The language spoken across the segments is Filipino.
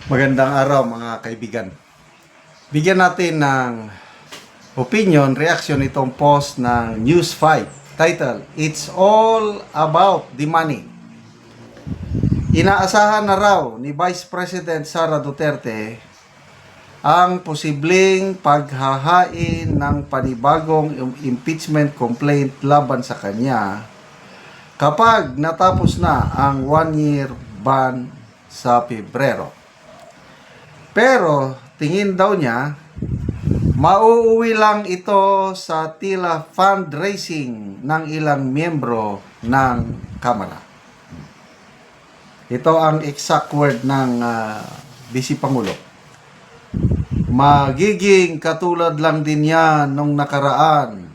Magandang araw mga kaibigan. Bigyan natin ng opinion, reaction itong post ng News 5. Title, It's All About the Money. Inaasahan na raw ni Vice President Sara Duterte ang posibleng paghahain ng panibagong impeachment complaint laban sa kanya kapag natapos na ang 1-year ban sa Pebrero. Pero tingin daw niya, mauuwi lang ito sa tila fundraising ng ilang miyembro ng Kamara. Ito ang exact word ng Vice Pangulo. Magiging katulad lang din yan nung nakaraan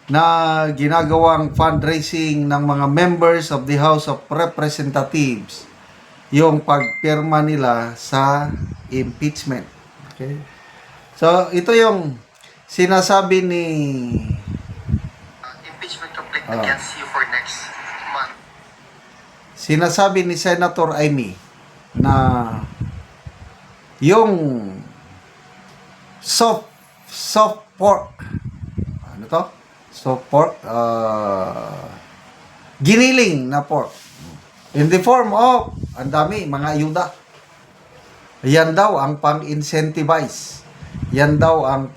na ginagawang fundraising ng mga members of the House of Representatives yung pagpirma nila sa impeachment. Okay? So, ito yung sinasabi ni impeachment complaint against you for next month. Sinasabi ni Senator Amy na yung soft pork, ano to? Soft pork, giniling na pork in the form of, ang dami, mga ayuda. Yan daw ang pang-incentivize. Yan daw ang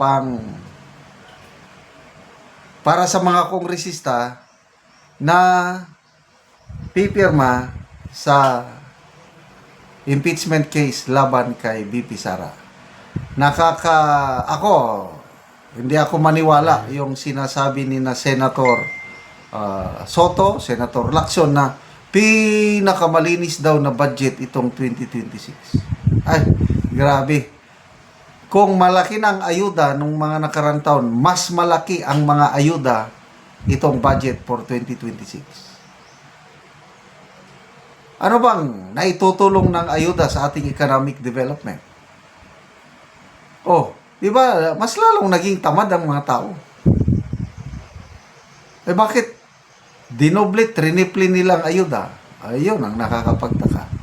para sa mga kongresista na pipirma sa impeachment case laban kay VP Sara. Hindi ako maniwala yung sinasabi ni na Senator Soto, Senator Lacson na pinakamalinis daw na budget itong 2026. Ay, grabe. Kung malaki na ang ayuda nung mga nakarang taon, mas malaki ang mga ayuda itong budget for 2026. Ano bang naitutulong ng ayuda sa ating economic development? Oh, di ba, mas lalong naging tamad ang mga tao. Eh bakit dinoble, triniple nilang ayuda? Ayun ang nakakapagtaka.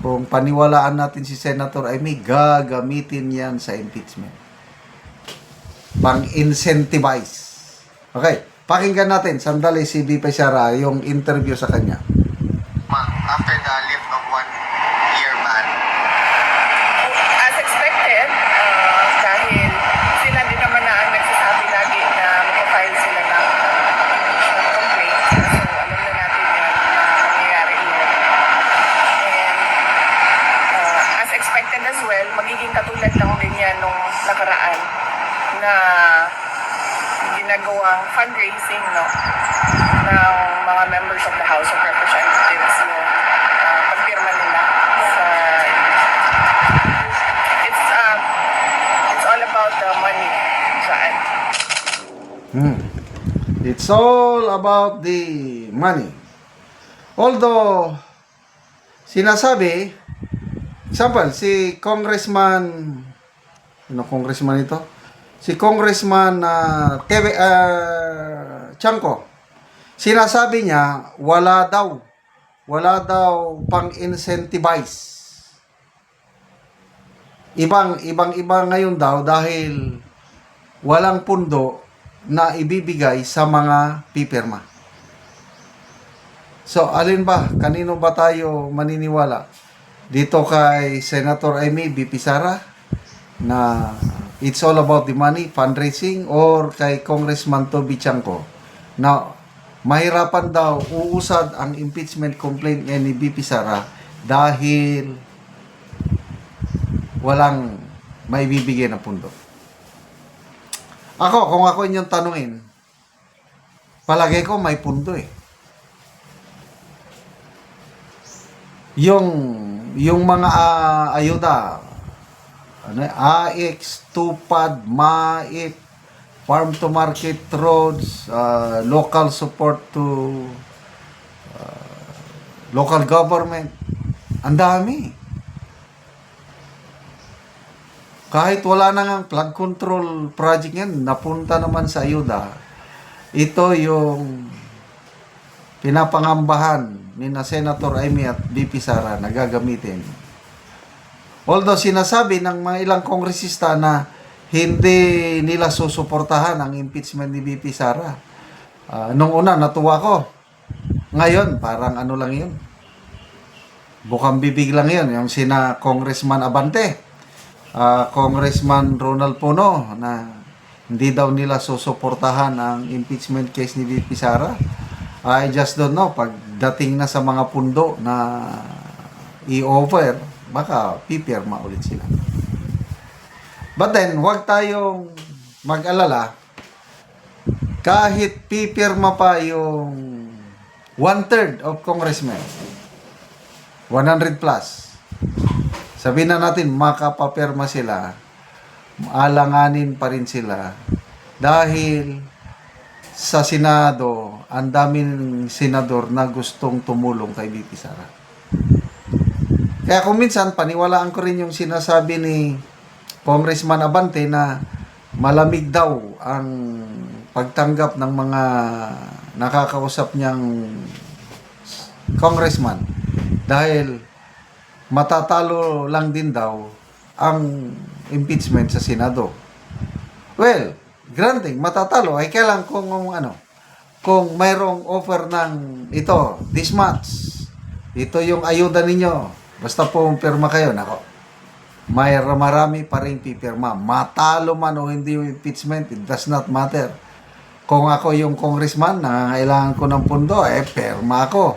Kung paniwalaan natin si Senator Amy, gagamitin yan sa impeachment. Pang-incentivize. Okay, pakinggan natin sandali si VP Sara yung interview sa kanya. After the lift of 1-year ban. As expected, dahil sila din naman na ang nagsasabi lagi na mag-file sila ng complaint. So, alam na natin yan na mangyayari yun. And as expected as well, magiging katulad lang din yan nung nakaraan na ginagawang fundraising ng mga members of the House of Representatives yung pagpirma nila sa it's all about the money saan. It's all about the money. Although, sinasabi, example, si Congressman, congressman ito? Si Congressman Chanco, sinasabi niya, wala daw pang-incentivize. Ibang-iba ngayon daw dahil walang pundo na ibibigay sa mga pipirma. So, alin ba? Kanino ba tayo maniniwala? Dito kay Senator Amy VP Sara na it's all about the money, fundraising, or kay Congressman Toby Chanco na mahirapan daw uusad ang impeachment complaint ni VP Sara dahil walang maibibigay na pundo. Kung ako inyong tanungin, palagay ko may pundo eh. Yung mga ayuda, AX, TUPAD, MAIP, farm to market roads, local support to local government, ang dami. Kahit wala na nga flood control project yan, napunta naman sa ayuda. Ito yung pinapangambahan ni na Senator Amy at VP Sara na gagamitin Although sinasabi ng mga ilang kongresista na hindi nila susuportahan ang impeachment ni VP Sara. Nung una, natuwa ko. Ngayon, parang ano lang yun. Bukang bibig lang yun. Yung sina Congressman Abante, Congressman Ronald Puno, na hindi daw nila susuportahan ang impeachment case ni VP Sara. I just don't know. Pagdating na sa mga pundo na i-over, baka pipirma ulit sila. But then, huwag tayong mag-alala. Kahit pipirma pa yung 1/3 of congressmen, 100 plus, sabihin na natin makapapirma sila, alanganin pa rin sila dahil sa Senado, ang daming senador na gustong tumulong kay VP Sara. Kaya kung minsan, paniwalaan ko rin yung sinasabi ni Congressman Abante na malamig daw ang pagtanggap ng mga nakakausap niyang congressman dahil matatalo lang din daw ang impeachment sa Senado. Well, granting matatalo ay kailan kung mayroong offer ng ito, this much, ito yung ayuda ninyo, basta po pirma kayo, nako, may marami pa rin pipirma. Matalo man o hindi yung impeachment, it does not matter. Kung ako yung congressman, nangangailangan ko ng pundo, pirma ako.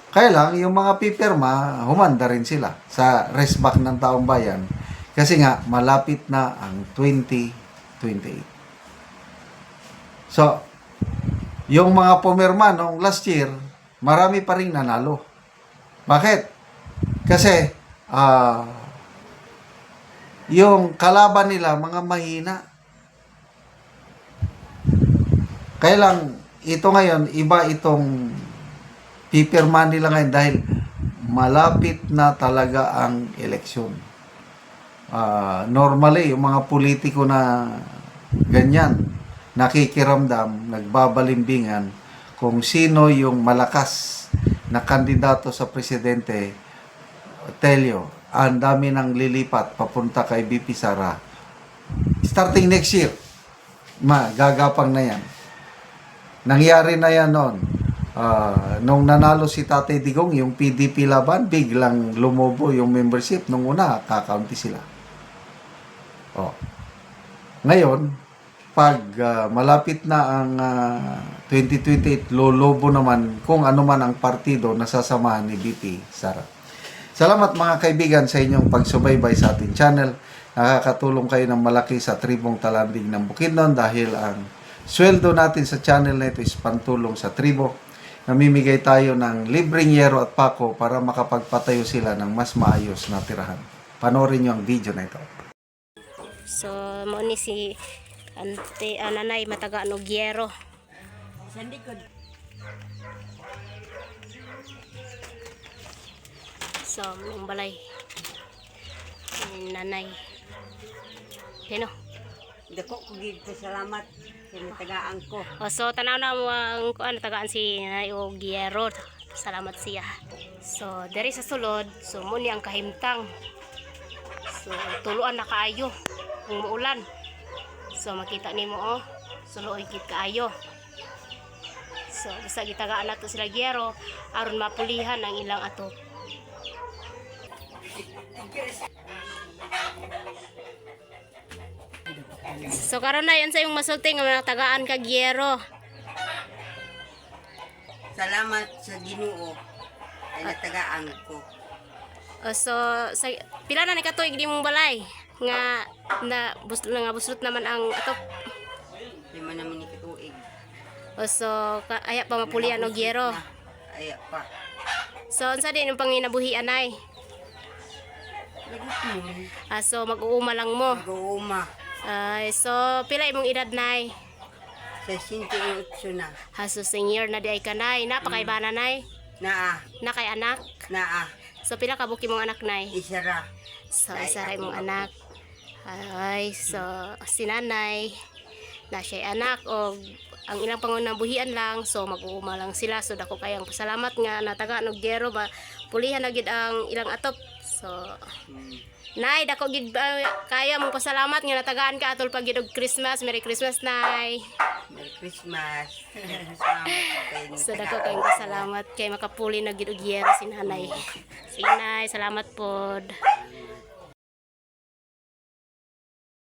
Kaya lang, yung mga pipirma, humanda rin sila sa restback ng taong bayan. Kasi nga, malapit na ang 2028. So, yung mga pumirma nung last year, marami pa rin nanalo. Bakit? Kasi, yung kalaban nila, mga mahina. Kaya lang, ito ngayon, iba itong pipirma nila ngayon dahil malapit na talaga ang eleksyon. Normally, yung mga politiko na ganyan, nakikiramdam, nagbabalimbingan kung sino yung malakas na kandidato sa presidente. Tell you, ang dami nang lilipat papunta kay VP Sara. Starting next year, gagapang na yan. Nangyari na yan noon. Nung nanalo si Tatay Digong, yung PDP laban, biglang lumobo yung membership. Nung una, kakaunti sila. Ngayon, pag malapit na ang 2028, lolobo naman kung ano man ang partido na sasamahan ni VP Sara. Salamat mga kaibigan sa inyong pagsubaybay sa ating channel. Nakakatulong kayo ng malaki sa tribong Talanding ng Bukidnon dahil ang sweldo natin sa channel na ito is pantulong sa tribo. Namimigay tayo ng libreng yero at pako para makapagpatayo sila ng mas maayos na tirahan. Panoorin nyo ang video na ito. So, mo ni si nanay mataga no gyero. Sa likod. So, mong balay. Nanay. Pino. Dako ko gid ko salamat kinatagaan ko. So, tanaw na mo ang tagaan si Nanay o gyero. Salamat siya. So, diri sa sulod, so muni ang kahimtang. So, tuluan na kaayo kung muulan. So, makita nimo suluoy gid kaayo. So, basta gitagaan nato sila gyero aron mapulihan ang ilang ato. So karon na yan sa yung masulting nga tagaan ka gyero. Salamat sa Ginoo ay natagaan ko. So sa pila na ni katuig di mong balay nga buslot naman ang ato. Lima naman ni katuig. So aya pa mapulian og gyero. Aya pa. So unsa din yung panginabuhian ay? Lagot mo. So mag-uuma lang mo. Mag-uuma. So pila imong edad nay? Sa 58 na. So senior na di ay kanay. Napakay ba nanay? Naa. Na kay anak? Naa. So pila ka buki mong anak nay? Isa ra. So isa ra imong anak. Ay, so si nanay na siya anak o ang ilang pangunabuhian lang, so mag-uuma lang sila. So dako kayang pasalamat nga nataga og gyero ba pulihan na gid ang ilang atop. So, Nay, dako gid kaya mong pasalamat nga natagaan ka atol pag gid og Christmas. Merry Christmas, Nay. Merry Christmas. Salamat kayo. So, dako kayong pasalamat kay makapuli na gid og yero si Nanay. Sige, Nay, salamat pod.